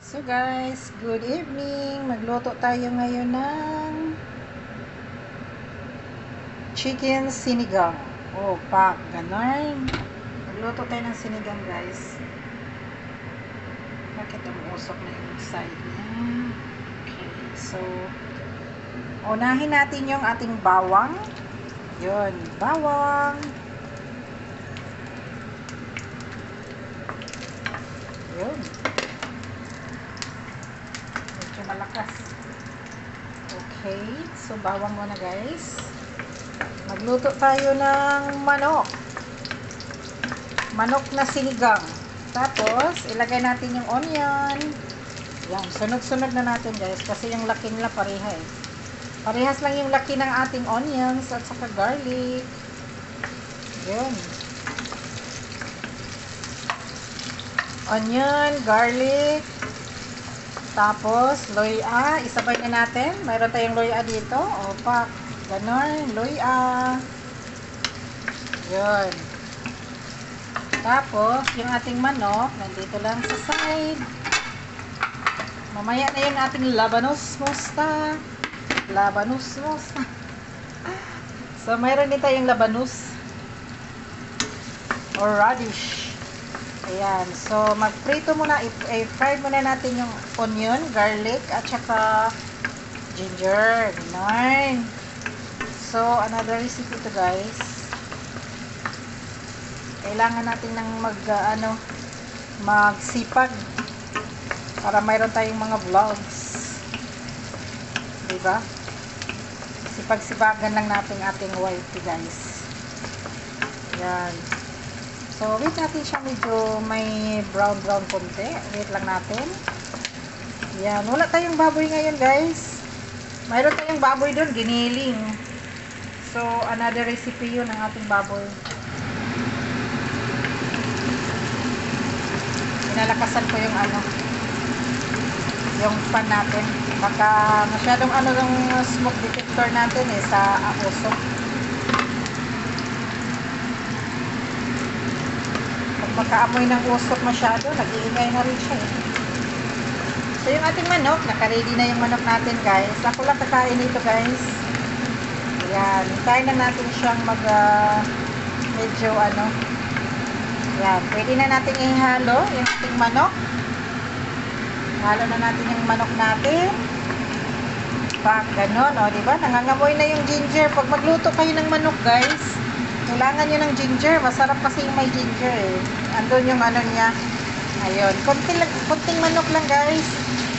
So guys, good evening. Magluto tayo ngayon ng chicken sinigang. Oh, pak, ganon. Magluto tayo ng sinigang guys. Bakit umuusok na yung side niya? Okay, so unahin natin yung ating bawang. Yun, bawang. Yun. Medyo malakas. Okay, so bawang muna guys. Magluto tayo ng manok. Manok na sinigang. Tapos, ilagay natin yung onion. Yan, sunod-sunod na natin guys. Kasi yung laki nila pareha eh. Parehas lang yung laki ng ating onions at saka garlic. Yun. Onion, garlic. Tapos, loya. Isabay na natin. Mayroon tayong loya dito. Opak. Ganon. Loya. Yun. Tapos, yung ating manok, nandito lang sa side. Mamaya na yung ating labanos musta. Labanos musta. So, mayroon din tayong labanos. Or radish. Ayan. So, magprito muna. I-fry muna natin yung onion, garlic, at saka ginger. Ganon. So, another recipe to guys. Kailangan natin ng magsipag para mayroon tayong mga vlogs. Diba? Sipag-sipagan lang natin ating wifey guys. Yan. So, wait natin siya medyo may brown konti. Wait lang natin. Yan. Wala tayong baboy ngayon guys. Mayroon tayong baboy doon, giniling. So, another recipe yun ng ating baboy. Nalakasan ko yung yung pan natin. Baka masyadong yung smoke detector natin sa usok. Pag makaamoy ng usok masyado, nag-iingay na rin siya eh. So yung ating manok, naka-ready na yung manok natin guys. Ako lang kakain ito guys. Ayan, hintayin na natin siyang medyo yan, pwede na natin ihalo yung ating manok. Halo na natin yung manok natin. Pak, ganon, diba? Nangangamoy na yung ginger. Pag magluto kayo ng manok, guys, kailangan nyo ng ginger. Masarap kasi yung may ginger, eh. Andun yung niya. Ayun. Kunting manok lang, guys.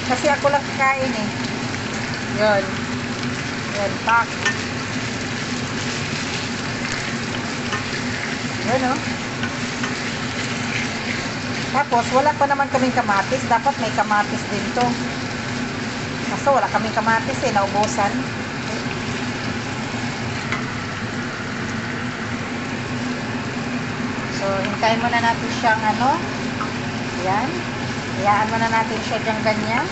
Kasi ako lang kakain, eh. Yun. Yun, pak. Yun, Tapos, wala pa naman kaming kamatis. Dapat may kamatis din to. Kaso, wala kaming kamatis naubusan. So, hintayin muna natin siyang yan. Hayaan muna natin siya dyan ganyan.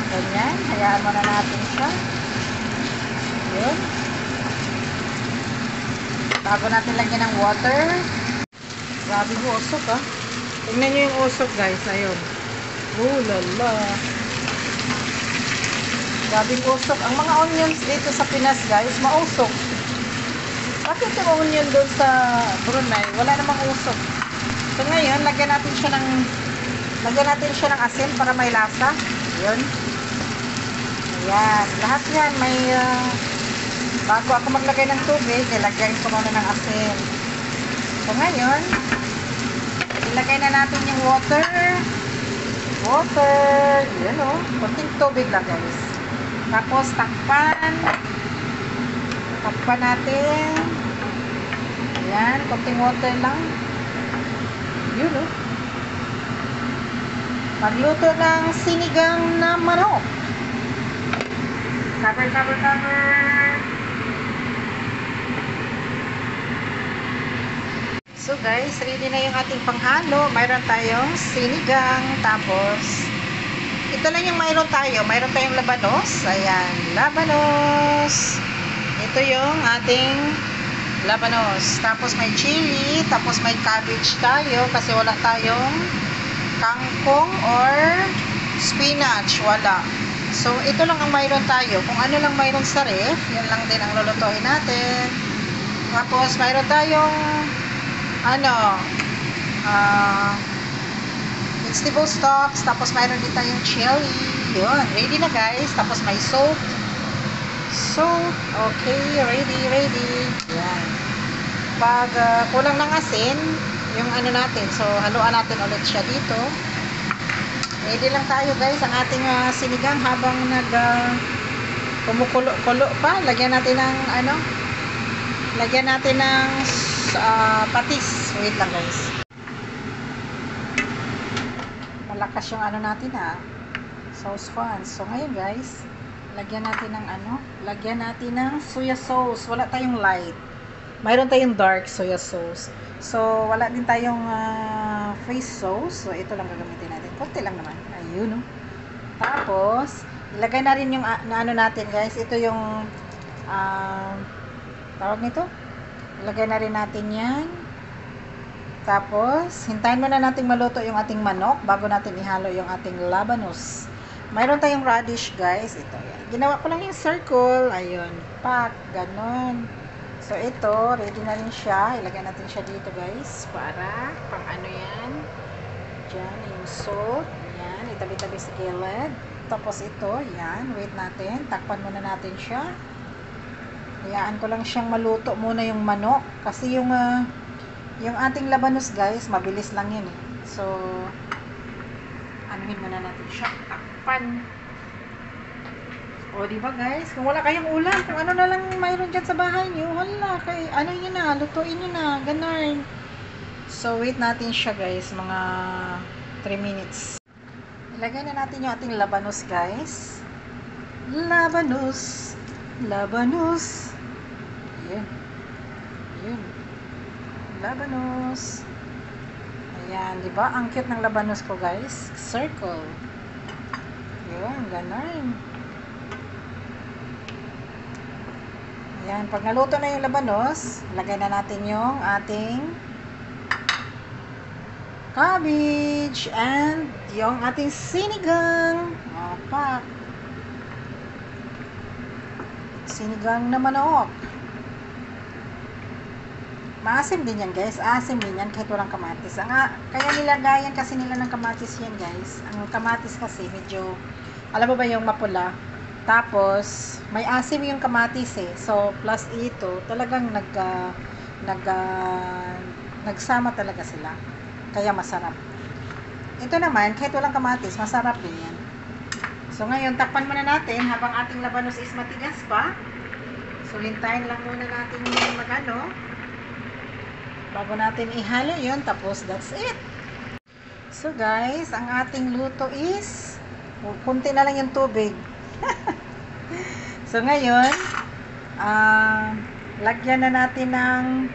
Ganyan. Hayaan muna natin siya. Yun. Bago natin lagyan ng water. Grabe yung usok Tingnan nyo yung usok guys. Ayun. Oh lala. Grabe yung usok. Ang mga onions dito sa Pinas guys, mausok. Bakit yung onion doon sa Brunei? Wala namang usok. So ngayon, lagyan natin siya ng asin para may lasa. Yun. Ayan. Lahat yan may bago ako maglagay ng tubig, ilagyan ko muna ng asin. So ngayon, ilagay na natin yung water. Water. Yan kunting tubig lang guys. Tapos takpan. Takpan natin. Yan, kunting water lang. Yun Magluto ng sinigang na manok. Cover, cover, cover. So guys, ready na yung ating panghalo. Mayroon tayong sinigang. Tapos, ito lang yung mayroon tayo. Mayroon tayong labanos. Ayan, labanos. Ito yung ating labanos. Tapos may chili. Tapos may cabbage tayo. Kasi wala tayong kangkong or spinach. Wala. So, ito lang ang mayroon tayo. Kung ano lang mayroon sa ref, yun lang din ang lulutuin natin. Tapos, mayroon tayong vegetable stocks. Tapos, mayroon din tayong chili. Yun. Ready na guys. Tapos, may salt. Salt. Okay. Ready. Yan. Pag kulang ng asin, yung natin. So, haluan natin ulit siya dito. Ready lang tayo guys. Ang ating sinigang habang kumukulo-kulo pa. Lagyan natin ng patis. Wait lang guys. Malakas yung natin sauce fan. So ngayon guys, lagyan natin ng soya sauce. Wala tayong light. Mayroon tayong dark soya sauce. So wala din tayong fish sauce. So ito lang gagamitin natin. Konti lang naman. Ayun, no. Tapos ilagay na rin yung natin guys. Ito yung tawag nito. Ilagay na rin natin yan. Tapos, hintayin muna natin maluto yung ating manok bago natin ihalo yung ating labanos. Mayroon tayong radish, guys. Ito, yan. Ginawa ko lang yung circle. Ayun. Pak. Ganon. So, ito, ready na rin siya. Ilagay natin siya dito, guys. Para, pang yan. Diyan, yung salt. Yan. Itabi-tabi sa gilid. Tapos, ito, yan. Wait natin. Takpan muna natin siya. Hayaan ko lang siyang maluto muna yung manok. Kasi yung ating labanos guys, mabilis lang yun eh. So, anuhin muna natin siya. Takpan. O, diba guys? Kung wala kayong ulam, kung ano na lang mayroon dyan sa bahay nyo, hala, yun na, lutuin nyo na, ganun. So, wait natin siya guys, mga 3 minutes. Ilagay na natin yung ating labanos guys. Labanos. Ayan. Labanos. Ayan, di ba? Ang cute ng labanos ko, guys. Circle. Ayan, ganun. Ayan, pag naluto na yung labanos, lagay na natin yung ating cabbage and yung ating sinigang. Opak. Sinigang na manok. Maasim din yan guys. Asim din yan kahit walang kamatis. Kaya nilagayan kasi nila ng kamatis yan guys. Ang kamatis kasi medyo, alam mo ba yung mapula? Tapos, may asim yung kamatis eh. So, plus ito, talagang nagsama talaga sila. Kaya masarap. Ito naman, kahit walang kamatis, masarap din yan. So, ngayon, takpan muna natin habang ating labanos is matigas pa. So, hintayin lang muna natin yung bago natin ihalo yun. Tapos, that's it. So, guys, ang ating luto is kunti na lang yung tubig. So, ngayon, lagyan na natin ng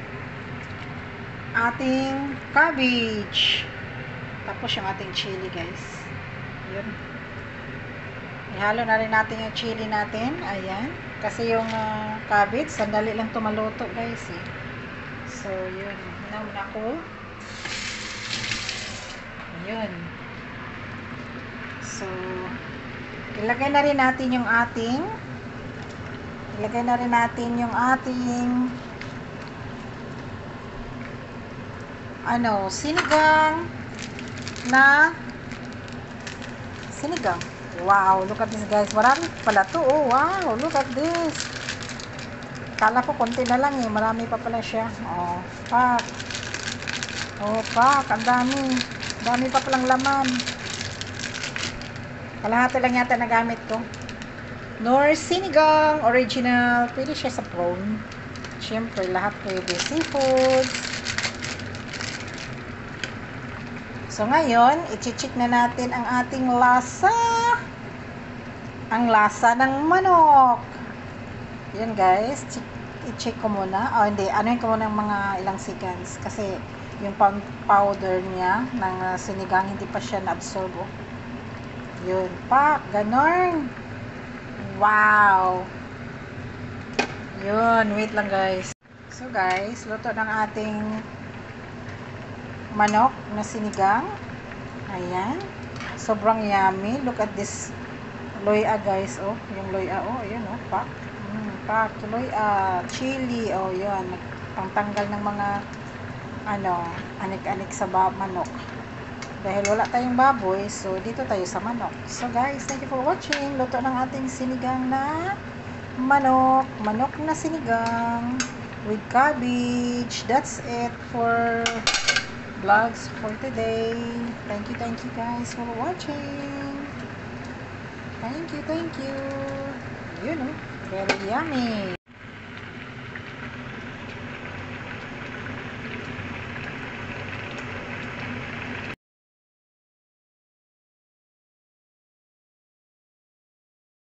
ating cabbage. Tapos, yung ating chili, guys. Yun. Ihalo na rin natin yung chili natin. Ayan. Kasi yung cabbage, sandali lang tumaluto, guys, eh. So, yun. Hinauna ko. Ayun. So, ilagay na rin natin yung ating sinigang. Wow, look at this guys. Marami pala to. Oh, wow, look at this. Kala ko konti na lang eh. Marami pa pala siya. Oh, pak. Oh, pak. Ang dami. Dami pa palang laman. Kalahati lang yata nagamit ko. Nor sinigang. Original. Pwede siya sa prawn. Siyempre, lahat pwede. Seafood. So, ngayon, i-check na natin ang ating lasa. Ang lasa ng manok. Yan guys, i-check ko muna. O hindi, anuhin ko muna ng mga ilang seconds. Kasi yung powder niya ng sinigang, hindi pa siya na-absorb. Yun, pak, ganon. Wow. Yun, wait lang guys. So guys, luto ng ating manok na sinigang. Ayan. Sobrang yummy. Look at this loya, guys. Oh, yung loya. Oh, ayan, oh. Pak. Pak. Loya. Chili. Oh, yan. Pangtanggal ng mga, ano, anik-anik sa manok. Dahil wala tayong baboy, so dito tayo sa manok. So, guys, thank you for watching. Luto ng ating sinigang na manok. Manok na sinigang with cabbage. That's it for vlogs for today. Thank you guys for watching. Thank you. You know, very yummy.